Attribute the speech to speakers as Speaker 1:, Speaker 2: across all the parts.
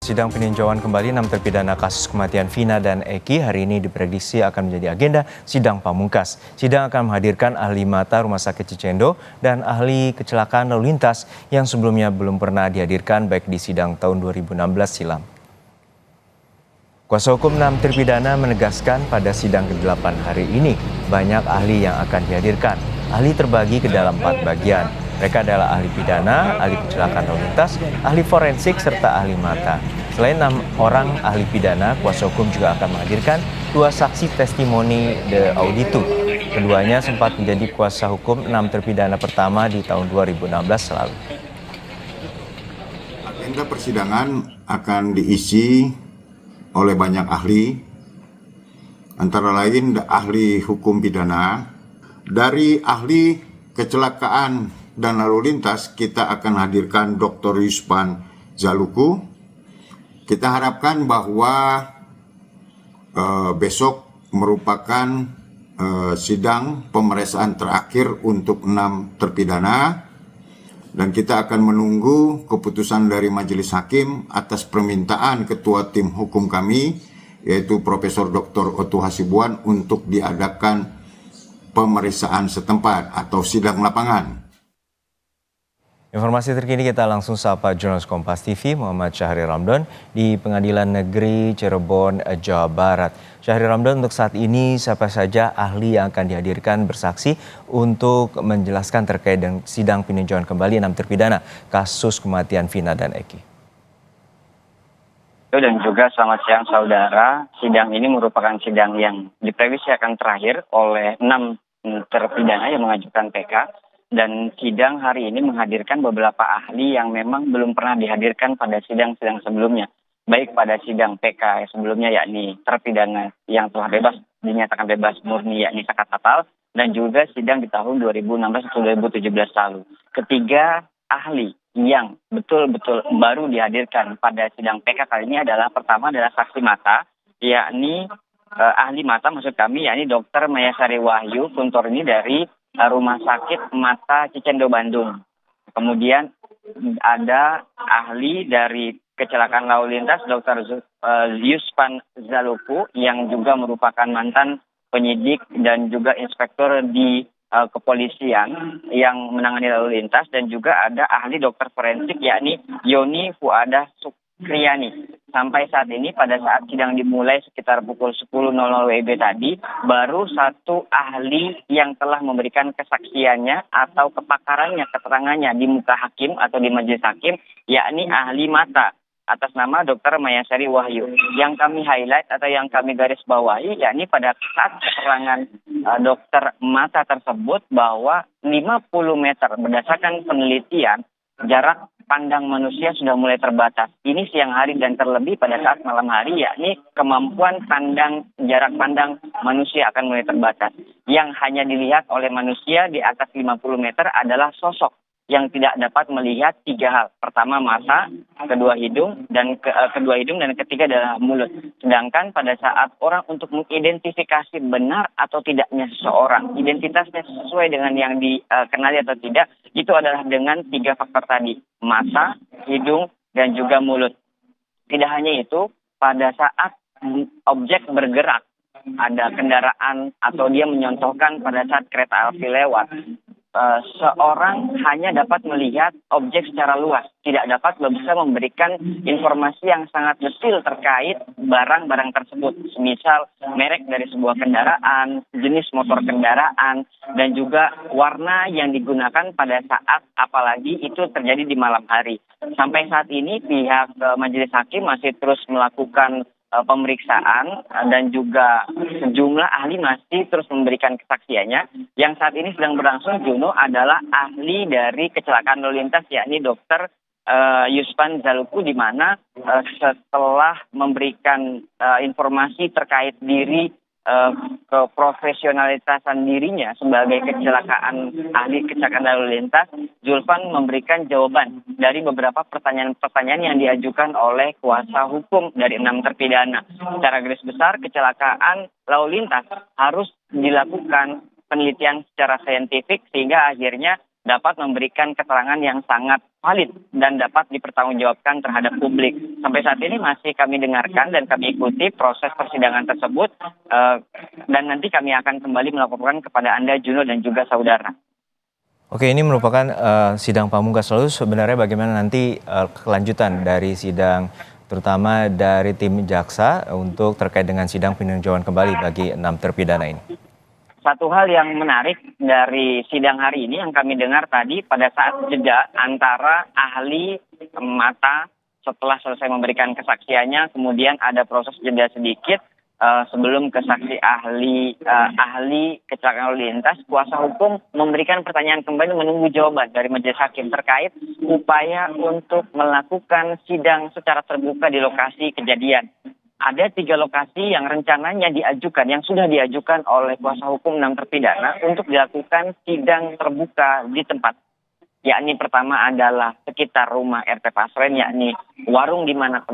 Speaker 1: Sidang peninjauan kembali 6 terpidana kasus kematian Vina dan Eki hari ini diprediksi akan menjadi agenda sidang pamungkas. Sidang akan menghadirkan ahli mata Rumah Sakit Cicendo dan ahli kecelakaan lalu lintas yang sebelumnya belum pernah dihadirkan baik di sidang tahun 2016 silam. Kuasa hukum 6 terpidana menegaskan pada sidang ke-8 hari ini banyak ahli yang akan dihadirkan. Ahli terbagi ke dalam 4 bagian. Mereka adalah ahli pidana, ahli kecelakaan lalu lintas, ahli forensik, serta ahli mata. Selain 6 orang ahli pidana, kuasa hukum juga akan menghadirkan 2 saksi testimoni de auditu. Keduanya sempat menjadi kuasa hukum 6 terpidana pertama di tahun 2016 lalu.
Speaker 2: Agenda persidangan akan diisi oleh banyak ahli, antara lain ahli hukum pidana. Dari ahli kecelakaan dan lalu lintas, kita akan hadirkan Dr. Yuspan Zaluku. Kita harapkan bahwa besok merupakan sidang pemeriksaan terakhir untuk 6 terpidana, dan kita akan menunggu keputusan dari majelis hakim atas permintaan ketua tim hukum kami, yaitu Profesor Dr. Oto Hasibuan, untuk diadakan pemeriksaan setempat atau sidang lapangan.
Speaker 1: Informasi terkini kita langsung sapa jurnalis Kompas TV Muhammad Syahrir Ramdan di Pengadilan Negeri Cirebon, Jawa Barat. Syahrir Ramdan, untuk saat ini siapa saja ahli yang akan dihadirkan bersaksi untuk menjelaskan terkait dengan sidang peninjauan kembali 6 terpidana kasus kematian Vina dan Eki?
Speaker 3: Dan juga selamat siang saudara, sidang ini merupakan sidang yang diprediksi akan terakhir oleh 6 terpidana yang mengajukan PK. Dan sidang hari ini menghadirkan beberapa ahli yang memang belum pernah dihadirkan pada sidang-sidang sebelumnya. Baik pada sidang PK sebelumnya, yakni terpidana yang telah bebas, dinyatakan bebas murni, yakni Sakat Tatal, dan juga sidang di tahun 2016 atau 2017 lalu. Ketiga ahli yang betul-betul baru dihadirkan pada sidang PK kali ini adalah, pertama adalah saksi mata, yakni ahli mata maksud kami, yakni Dr. Mayasari Wahyu Kuntorni dari Rumah Sakit Mata Cicendo Bandung. Kemudian ada ahli dari kecelakaan lalu lintas Dr. Yuspan Zaluku yang juga merupakan mantan penyidik dan juga inspektur di kepolisian yang menangani lalu lintas, dan juga ada ahli dokter forensik yakni Yoni Fuadah Sukriyani. Sampai saat ini pada saat sidang dimulai sekitar pukul 10.00 WIB tadi, baru satu ahli yang telah memberikan kesaksiannya atau kepakarannya, keterangannya di muka hakim atau di majelis hakim, yakni ahli mata atas nama Dr. Mayasari Wahyu. Yang kami highlight atau yang kami garis bawahi, yakni pada saat keterangan dokter mata tersebut bahwa 50 meter berdasarkan penelitian jarak pandang manusia sudah mulai terbatas. Ini siang hari dan terlebih pada saat malam hari, yakni kemampuan jarak pandang manusia akan mulai terbatas. Yang hanya dilihat oleh manusia di atas 50 meter adalah sosok yang tidak dapat melihat 3 hal. Pertama mata, kedua hidung, dan ketiga adalah mulut. Sedangkan pada saat orang untuk mengidentifikasi benar atau tidaknya seseorang, identitasnya sesuai dengan yang dikenali atau tidak, itu adalah dengan 3 faktor tadi, mata, hidung, dan juga mulut. Tidak hanya itu, pada saat objek bergerak, ada kendaraan atau dia menyontohkan pada saat kereta api lewat, seorang hanya dapat melihat objek secara luas, tidak dapat bisa memberikan informasi yang sangat detail terkait barang-barang tersebut, misal merek dari sebuah kendaraan, jenis motor kendaraan, dan juga warna yang digunakan pada saat apalagi itu terjadi di malam hari. Sampai saat ini pihak majelis hakim masih terus melakukan pemeriksaan dan juga sejumlah ahli masih terus memberikan kesaksiannya. Yang saat ini sedang berlangsung, Juno, adalah ahli dari kecelakaan lalu lintas, yakni Dr. Yuspan Zaluku, di mana setelah memberikan informasi terkait diri keprofesionalitasan dirinya sebagai ahli kecelakaan lalu lintas, Zulfan memberikan jawaban dari beberapa pertanyaan-pertanyaan yang diajukan oleh kuasa hukum dari 6 terpidana. Secara garis besar, kecelakaan lalu lintas harus dilakukan penelitian secara saintifik sehingga akhirnya dapat memberikan keterangan yang sangat valid dan dapat dipertanggungjawabkan terhadap publik. Sampai saat ini masih kami dengarkan dan kami ikuti proses persidangan tersebut dan nanti kami akan kembali melaporkan kepada Anda, Juno, dan juga saudara.
Speaker 1: Oke, ini merupakan sidang pamungkas. Lalu sebenarnya bagaimana nanti kelanjutan dari sidang, terutama dari tim jaksa untuk terkait dengan sidang peninjauan kembali bagi 6 terpidana ini?
Speaker 3: Satu hal yang menarik dari sidang hari ini yang kami dengar tadi pada saat jeda antara ahli mata setelah selesai memberikan kesaksiannya, kemudian ada proses jeda sedikit sebelum kesaksi ahli kecelakaan lalu lintas, kuasa hukum memberikan pertanyaan kembali menunggu jawaban dari majelis hakim terkait upaya untuk melakukan sidang secara terbuka di lokasi kejadian. Ada 3 lokasi yang rencananya diajukan, yang sudah diajukan oleh kuasa hukum 6 terpidana untuk dilakukan sidang terbuka di tempat. Yakni pertama adalah sekitar rumah RT Pasren, yakni warung di mana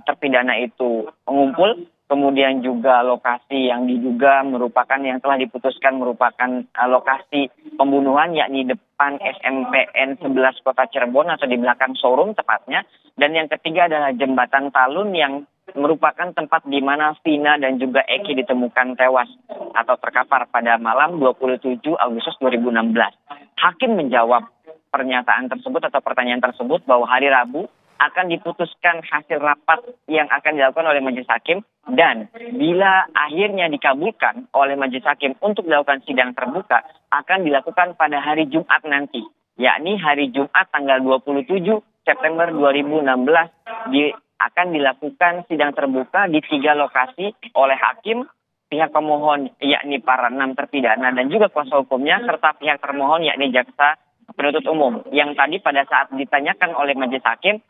Speaker 3: terpidana itu mengumpul. Kemudian juga lokasi yang diduga merupakan yang telah diputuskan merupakan lokasi pembunuhan, yakni depan SMPN 11 Kota Cirebon atau di belakang showroom tepatnya. Dan yang ketiga adalah jembatan Talun yang merupakan tempat di mana Vina dan juga Eki ditemukan tewas atau terkapar pada malam 27 Agustus 2016. Hakim menjawab pernyataan tersebut atau pertanyaan tersebut bahwa hari Rabu akan diputuskan hasil rapat yang akan dilakukan oleh majelis hakim, dan bila akhirnya dikabulkan oleh majelis hakim untuk dilakukan sidang terbuka akan dilakukan pada hari Jumat nanti, yakni hari Jumat tanggal 27 September 2016 akan dilakukan sidang terbuka di 3 lokasi oleh hakim, pihak pemohon yakni para 6 terpidana dan juga kuasa hukumnya, serta pihak termohon yakni jaksa penuntut umum. Yang tadi pada saat ditanyakan oleh majelis hakim,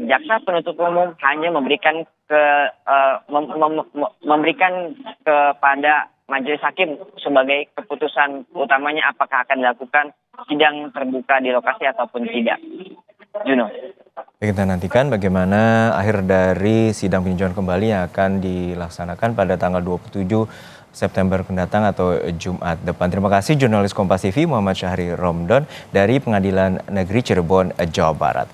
Speaker 3: jaksa penuntut umum hanya memberikan kepada majelis hakim sebagai keputusan utamanya apakah akan dilakukan sidang terbuka di lokasi ataupun tidak. Juno.
Speaker 1: Kita nantikan bagaimana akhir dari sidang peninjauan kembali yang akan dilaksanakan pada tanggal 27 September mendatang atau Jumat depan. Terima kasih jurnalis Kompas TV Muhammad Syahri Romdon dari Pengadilan Negeri Cirebon, Jawa Barat.